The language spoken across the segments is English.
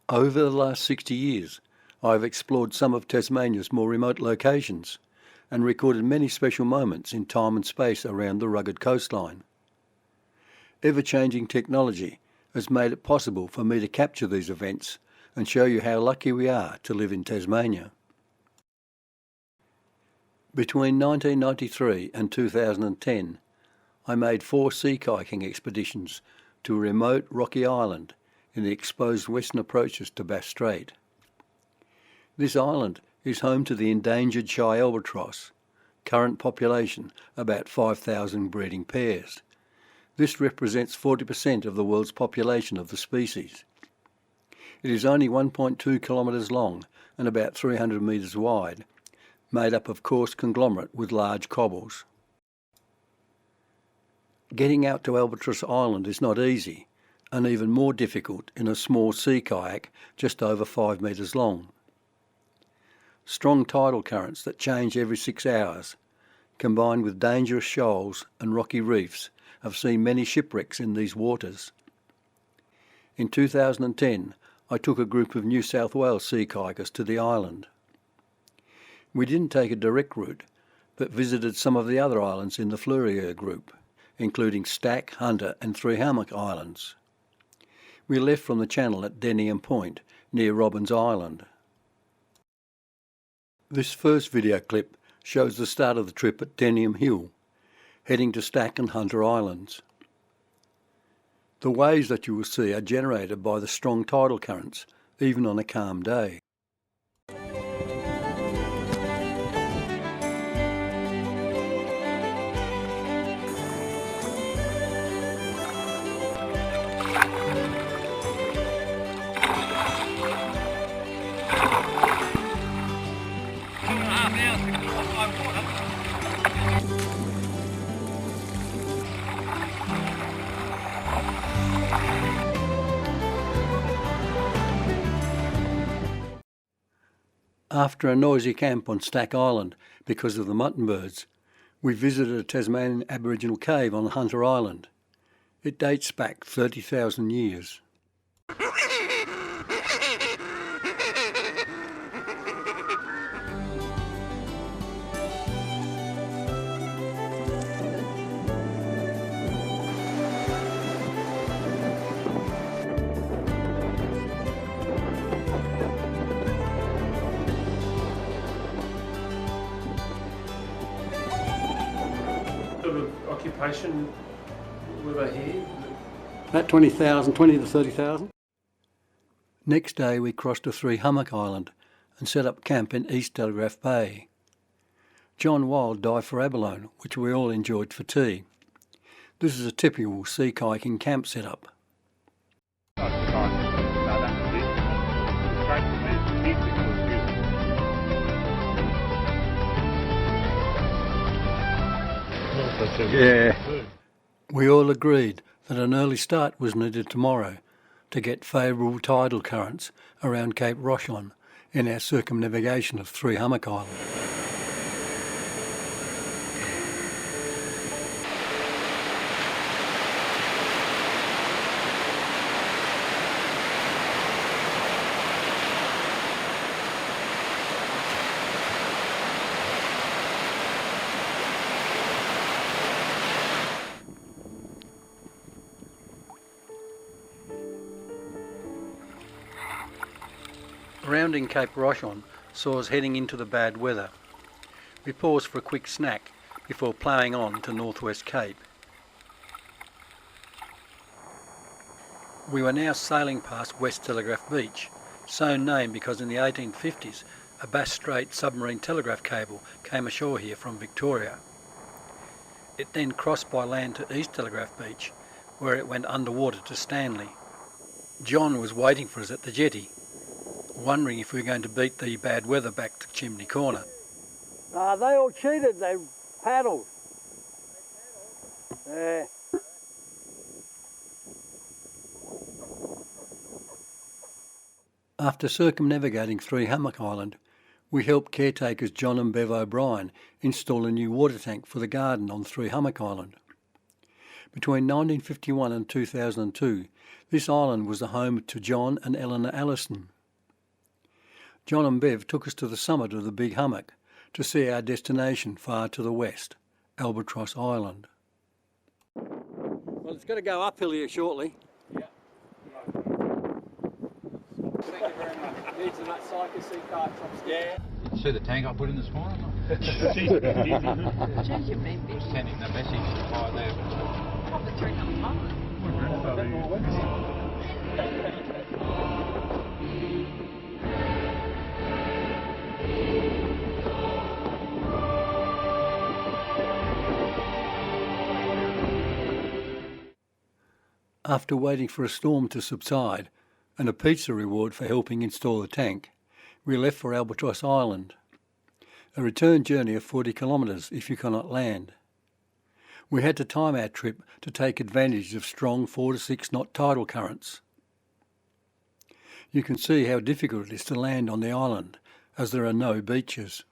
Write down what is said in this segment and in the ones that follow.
Over the last 60 years, I have explored some of Tasmania's more remote locations and recorded many special moments in time and space around the rugged coastline. Ever-changing technology has made it possible for me to capture these events and show you how lucky we are to live in Tasmania. Between 1993 and 2010, I made 4 sea kayaking expeditions to a remote rocky island in the exposed western approaches to Bass Strait. This island is home to the endangered shy albatross, current population about 5,000 breeding pairs. This represents 40% of the world's population of the species. It is only 1.2 kilometres long and about 300 metres wide, made up of coarse conglomerate with large cobbles. Getting out to Albatross Island is not easy, and even more difficult in a small sea kayak just over 5 metres long. Strong tidal currents that change every 6 hours, combined with dangerous shoals and rocky reefs, have seen many shipwrecks in these waters. In 2010, I took a group of New South Wales sea kayakers to the island. We didn't take a direct route, but visited some of the other islands in the Fleurier group, including Stack, Hunter and Three Hammock Islands. We left from the channel at Denham Point, near Robbins Island. This first video clip shows the start of the trip at Denham Hill, heading to Stack and Hunter Islands. The waves that you will see are generated by the strong tidal currents, even on a calm day. After a noisy camp on Stack Island because of the mutton birds, we visited a Tasmanian Aboriginal cave on Hunter Island. It dates back 30,000 years. Occupation were they here? About 20 to 30,000. Next day we crossed to Three Hammock Island and set up camp in East Telegraph Bay. John Wild dived for abalone, which we all enjoyed for tea. This is a typical sea kayaking camp setup. Yeah. We all agreed that an early start was needed tomorrow to get favourable tidal currents around Cape Rochon in our circumnavigation of Three Hammock Island. Rounding Cape Rochon saw us heading into the bad weather. We paused for a quick snack before ploughing on to Northwest Cape. We were now sailing past West Telegraph Beach, so named because in the 1850s a Bass Strait submarine telegraph cable came ashore here from Victoria. It then crossed by land to East Telegraph Beach, where it went underwater to Stanley. John was waiting for us at the jetty, wondering if we were going to beat the bad weather back to Chimney Corner. They all cheated, they paddled. Yeah. After circumnavigating Three Hammock Island, we helped caretakers John and Bev O'Brien install a new water tank for the garden on Three Hammock Island. Between 1951 and 2002, this island was the home to John and Eleanor Allison. John and Bev took us to the summit of the Big Hummock to see our destination far to the west, Albatross Island. Well, it's going to go uphill here shortly. Yeah. Thank you very much. Needs that cycle seat cart upstairs. Yeah. Did you see the tank I put in this morning? Jeez, you mean big. Just sending the message by there. Probably 300 tons. After waiting for a storm to subside and a pizza reward for helping install the tank, we left for Albatross Island. A return journey of 40 kilometres if you cannot land. We had to time our trip to take advantage of strong 4 to 6 knot tidal currents. You can see how difficult it is to land on the island as there are no beaches.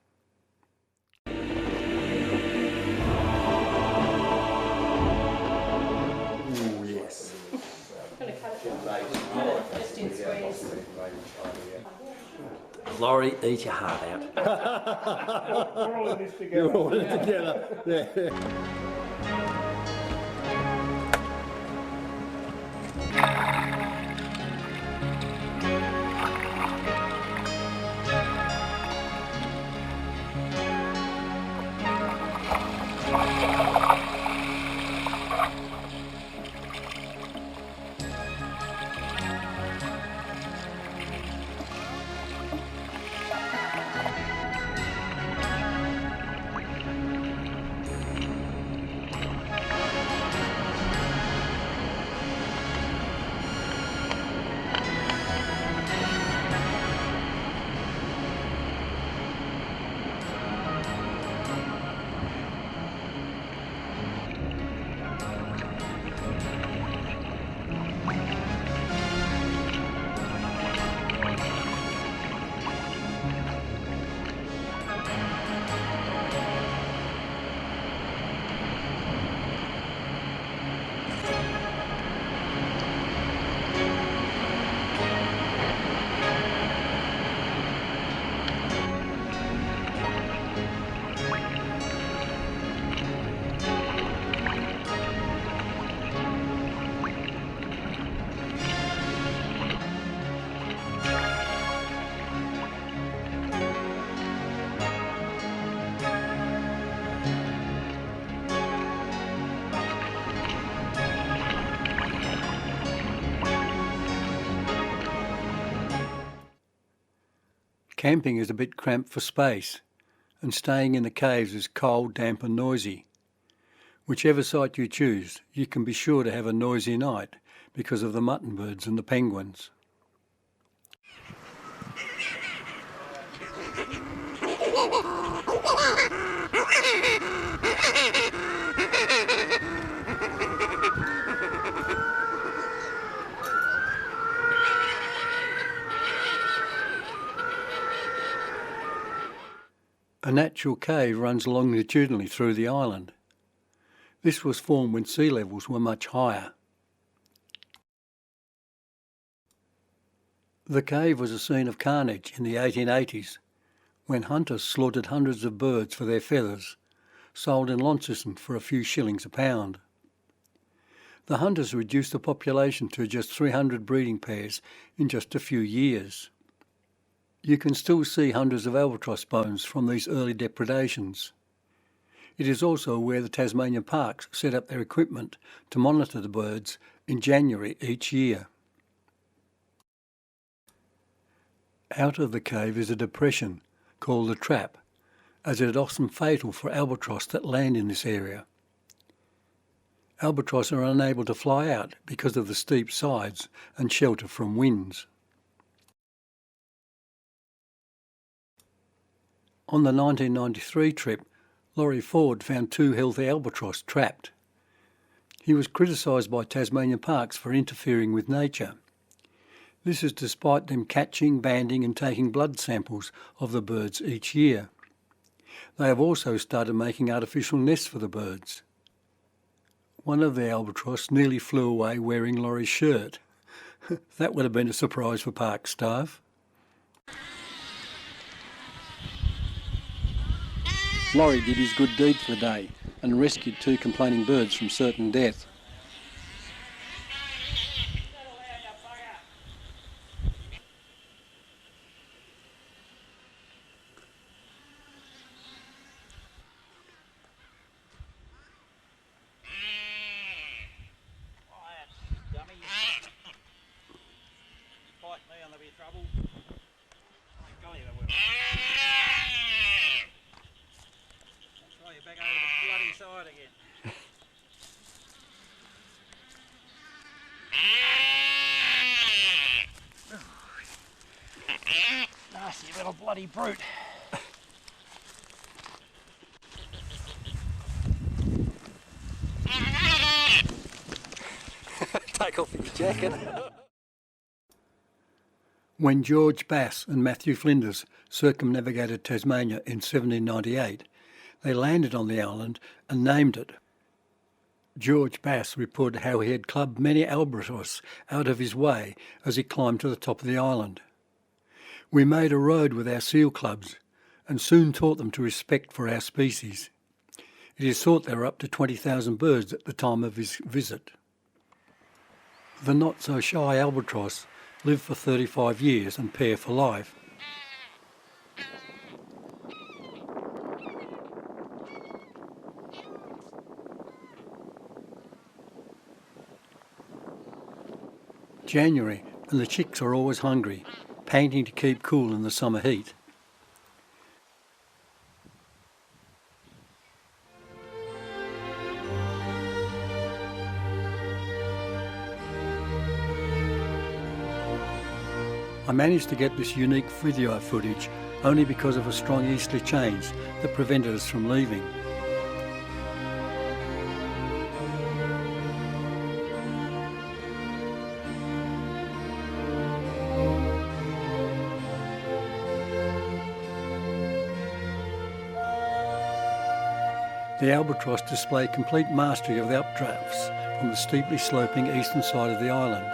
Laurie, eat your heart out. We're all in this together. You're all in it together. Yeah. Camping is a bit cramped for space, and staying in the caves is cold, damp and noisy. Whichever site you choose, you can be sure to have a noisy night because of the mutton birds and the penguins. A natural cave runs longitudinally through the island. This was formed when sea levels were much higher. The cave was a scene of carnage in the 1880s, when hunters slaughtered hundreds of birds for their feathers, sold in Launceston for a few shillings a pound. The hunters reduced the population to just 300 breeding pairs in just a few years. You can still see hundreds of albatross bones from these early depredations. It is also where the Tasmanian parks set up their equipment to monitor the birds in January each year. Out of the cave is a depression called the Trap, as it is often fatal for albatross that land in this area. Albatross are unable to fly out because of the steep sides and shelter from winds. On the 1993 trip, Laurie Ford found 2 healthy albatross trapped. He was criticised by Tasmanian parks for interfering with nature. This is despite them catching, banding and taking blood samples of the birds each year. They have also started making artificial nests for the birds. One of the albatross nearly flew away wearing Laurie's shirt. That would have been a surprise for park staff. Laurie did his good deed for the day and rescued 2 complaining birds from certain death. Nasty little bloody brute. Take off his jacket. When George Bass and Matthew Flinders circumnavigated Tasmania in 1798, they landed on the island and named it. George Bass reported how he had clubbed many albatross out of his way as he climbed to the top of the island. We made a road with our seal clubs and soon taught them to respect for our species. It is thought there were up to 20,000 birds at the time of his visit. The not-so-shy albatross live for 35 years and pair for life. January, and the chicks are always hungry, panting to keep cool in the summer heat. I managed to get this unique video footage only because of a strong easterly change that prevented us from leaving. The albatross display complete mastery of the updrafts from the steeply sloping eastern side of the island.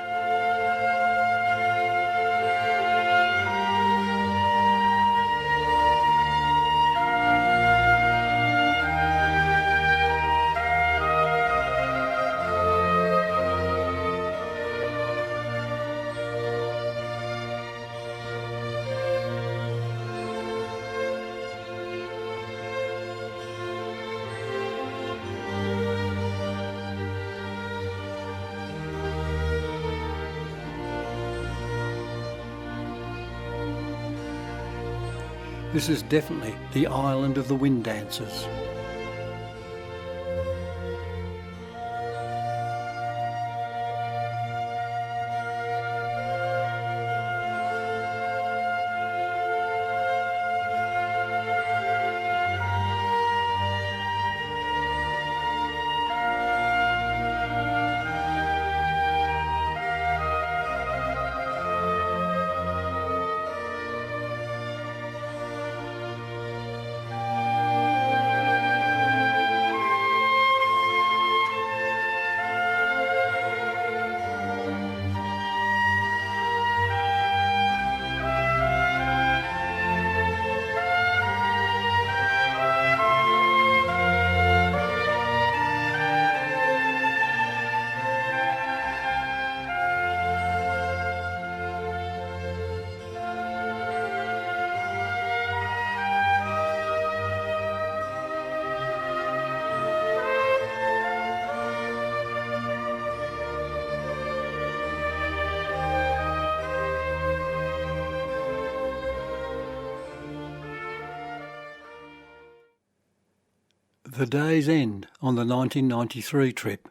This is definitely the island of the wind dancers. The day's end on the 1993 trip.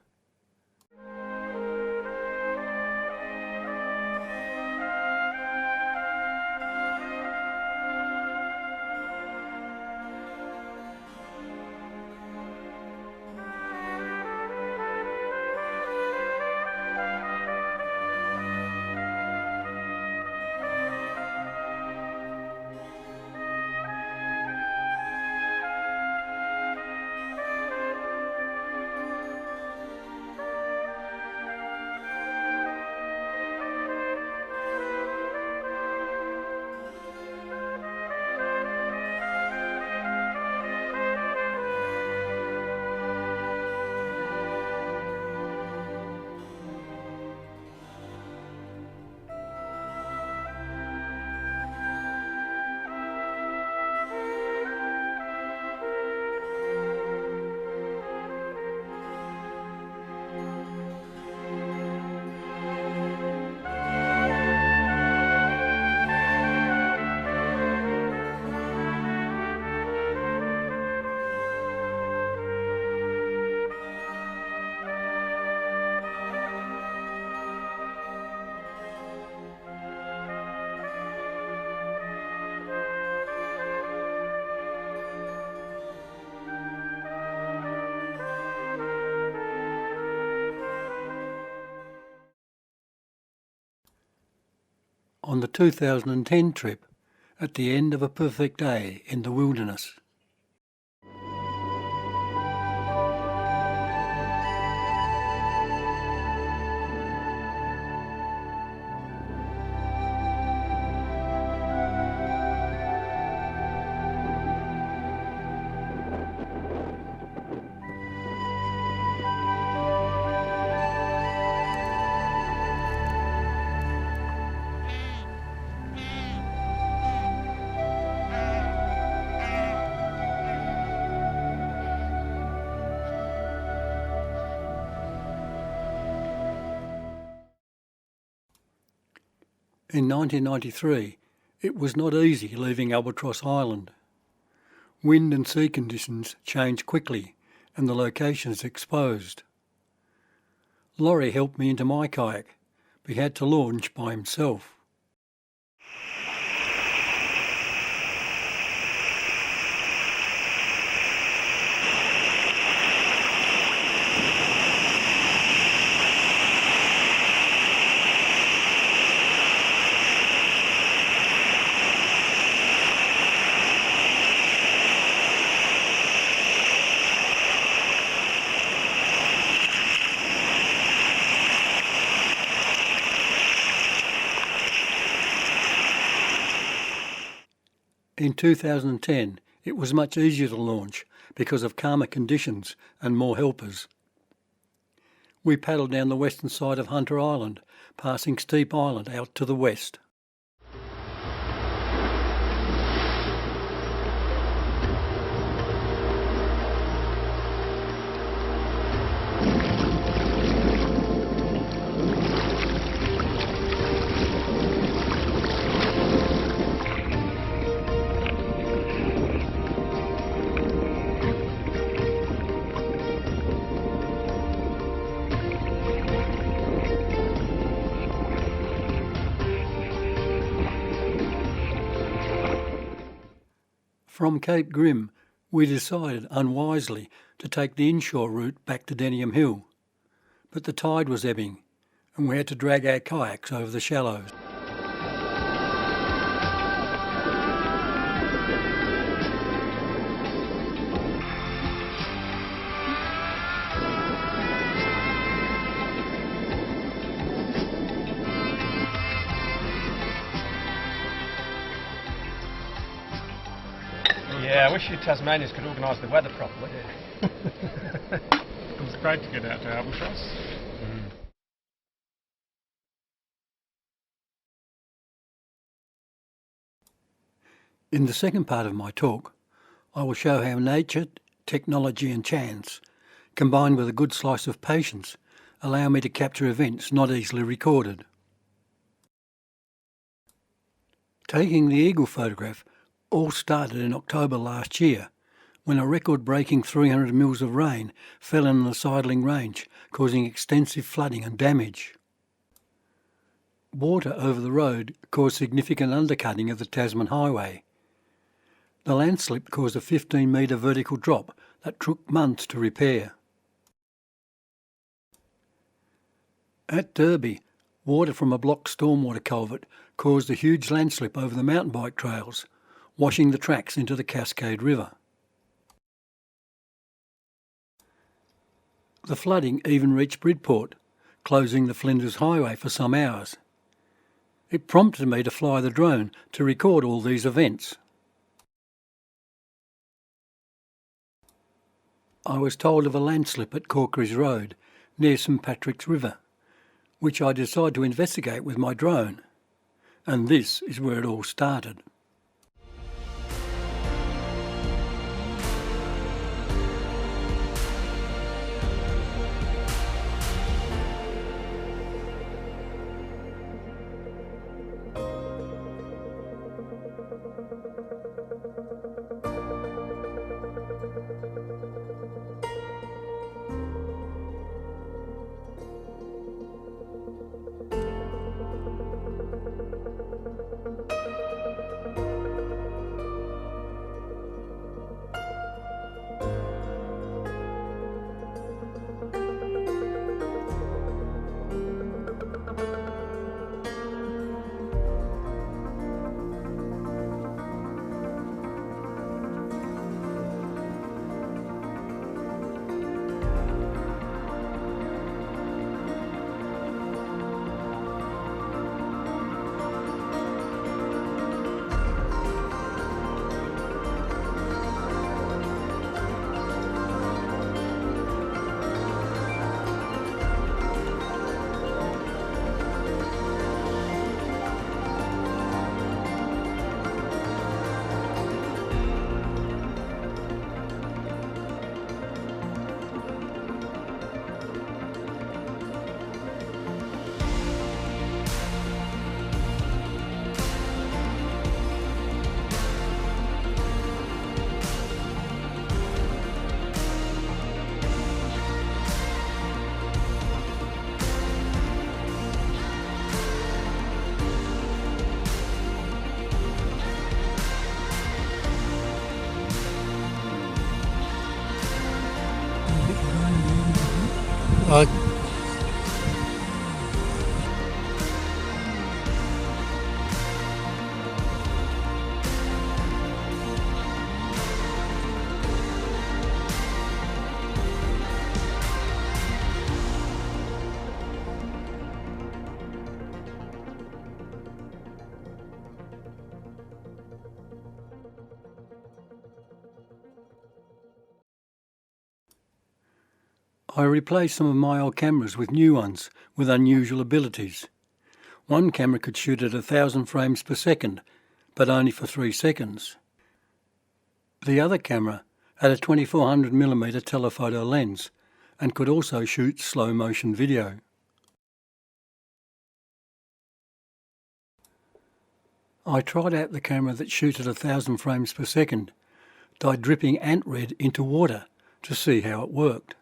on the 2010 trip at the end of a perfect day in the wilderness. In 1993, it was not easy leaving Albatross Island. Wind and sea conditions changed quickly and the locations exposed. Laurie helped me into my kayak, but he had to launch by himself. In 2010, it was much easier to launch because of calmer conditions and more helpers. We paddled down the western side of Hunter Island, passing Steep Island out to the west. From Cape Grim, we decided unwisely to take the inshore route back to Denium Hill, but the tide was ebbing and we had to drag our kayaks over the shallows. Yeah, I wish you Tasmanians could organise the weather properly. It was great to get out to Albatross. In the second part of my talk, I will show how nature, technology and chance, combined with a good slice of patience, allow me to capture events not easily recorded. Taking the eagle photograph all started in October last year, when a record-breaking 300 mils of rain fell in the sidling range, causing extensive flooding and damage. Water over the road caused significant undercutting of the Tasman highway. The landslip caused a 15-metre vertical drop that took months to repair. At Derby, water from a blocked stormwater culvert caused a huge landslip over the mountain bike trails, washing the tracks into the Cascade River. The flooding even reached Bridport, closing the Flinders Highway for some hours. It prompted me to fly the drone to record all these events. I was told of a landslip at Corkery's Road, near St Patrick's River, which I decided to investigate with my drone. And this is where it all started. I replaced some of my old cameras with new ones with unusual abilities. One camera could shoot at 1,000 frames per second, but only for 3 seconds. The other camera had a 2400mm telephoto lens and could also shoot slow motion video. I tried out the camera that shoots at 1,000 frames per second, dyed dripping ant red into water to see how it worked.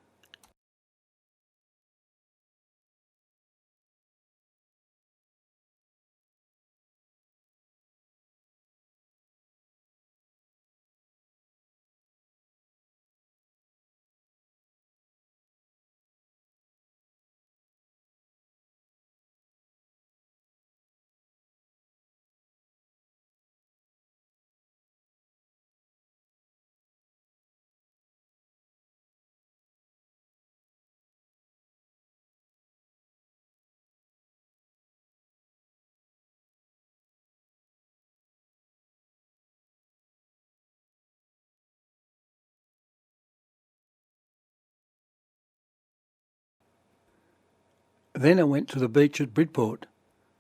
Then I went to the beach at Bridport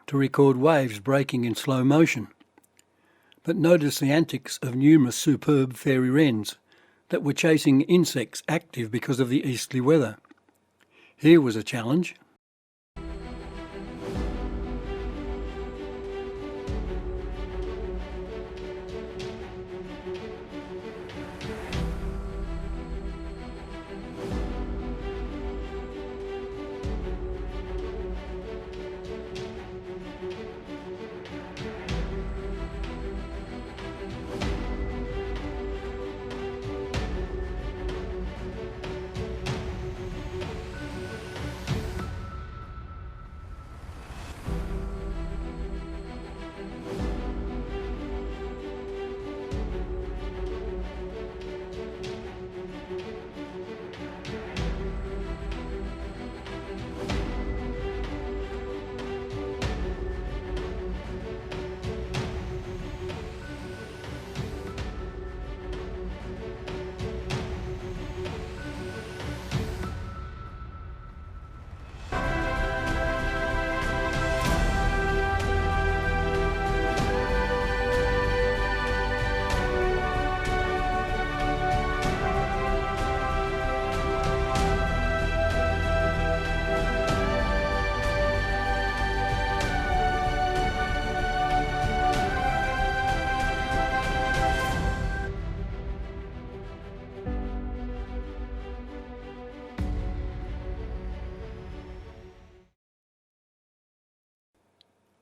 to record waves breaking in slow motion, but noticed the antics of numerous superb fairy wrens that were chasing insects active because of the easterly weather. Here was a challenge.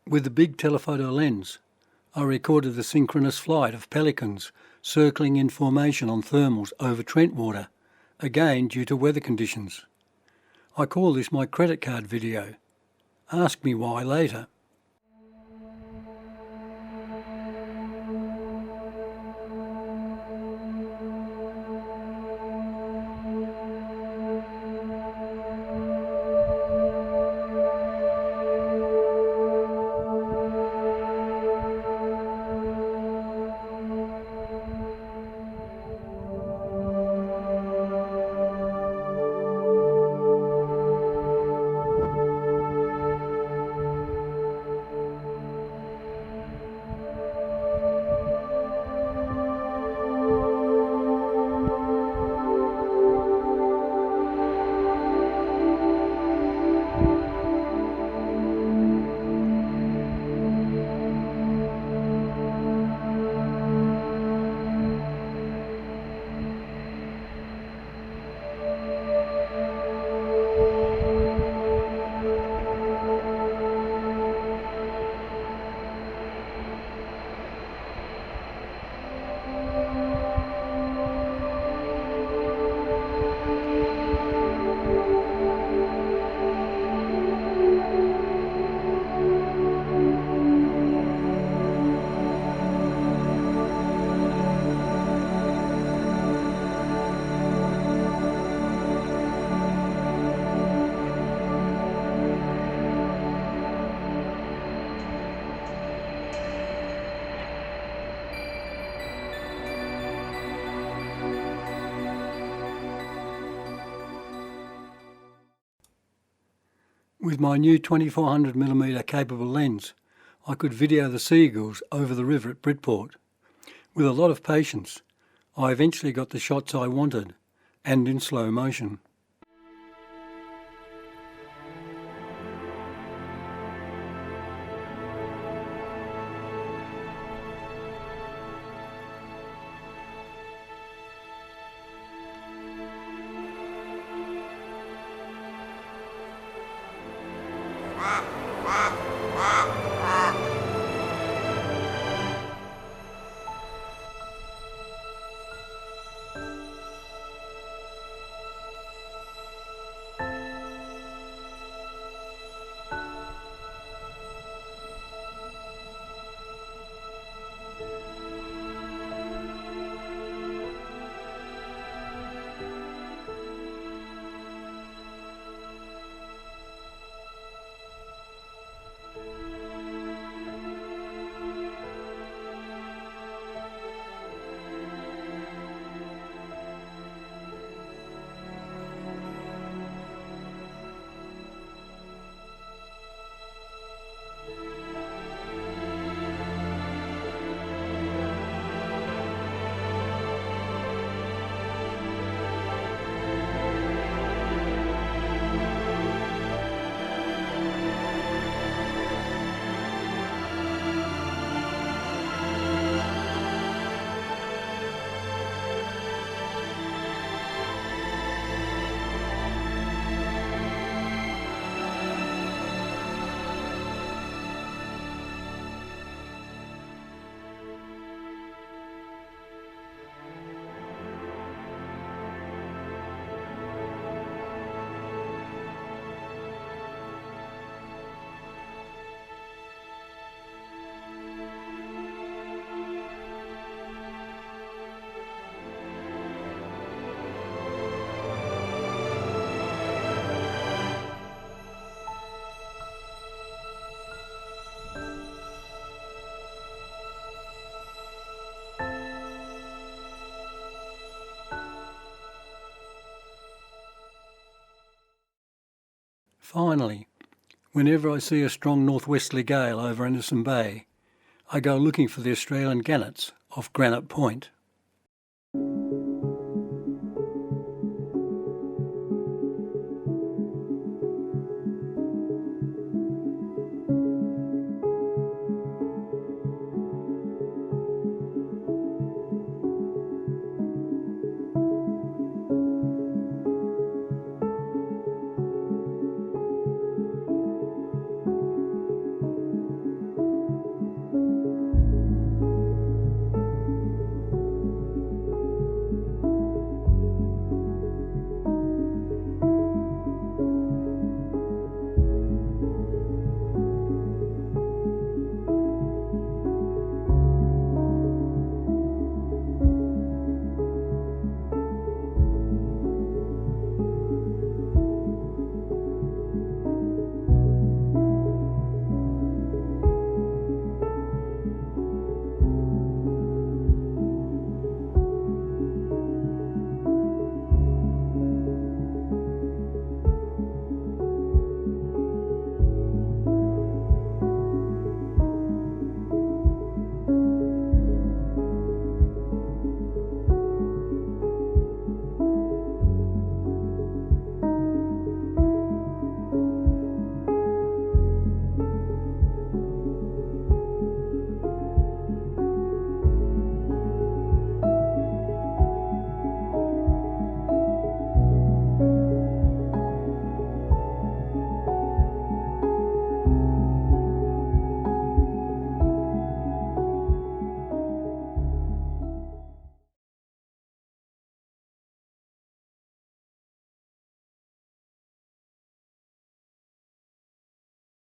With the big telephoto lens, I recorded the synchronous flight of pelicans circling in formation on thermals over Trentwater, again due to weather conditions. I call this my credit card video. Ask me why later. With my new 2400mm capable lens, I could video the seagulls over the river at Bridport. With a lot of patience, I eventually got the shots I wanted, and in slow motion. Finally, whenever I see a strong northwesterly gale over Anderson Bay, I go looking for the Australian gannets off Granite Point.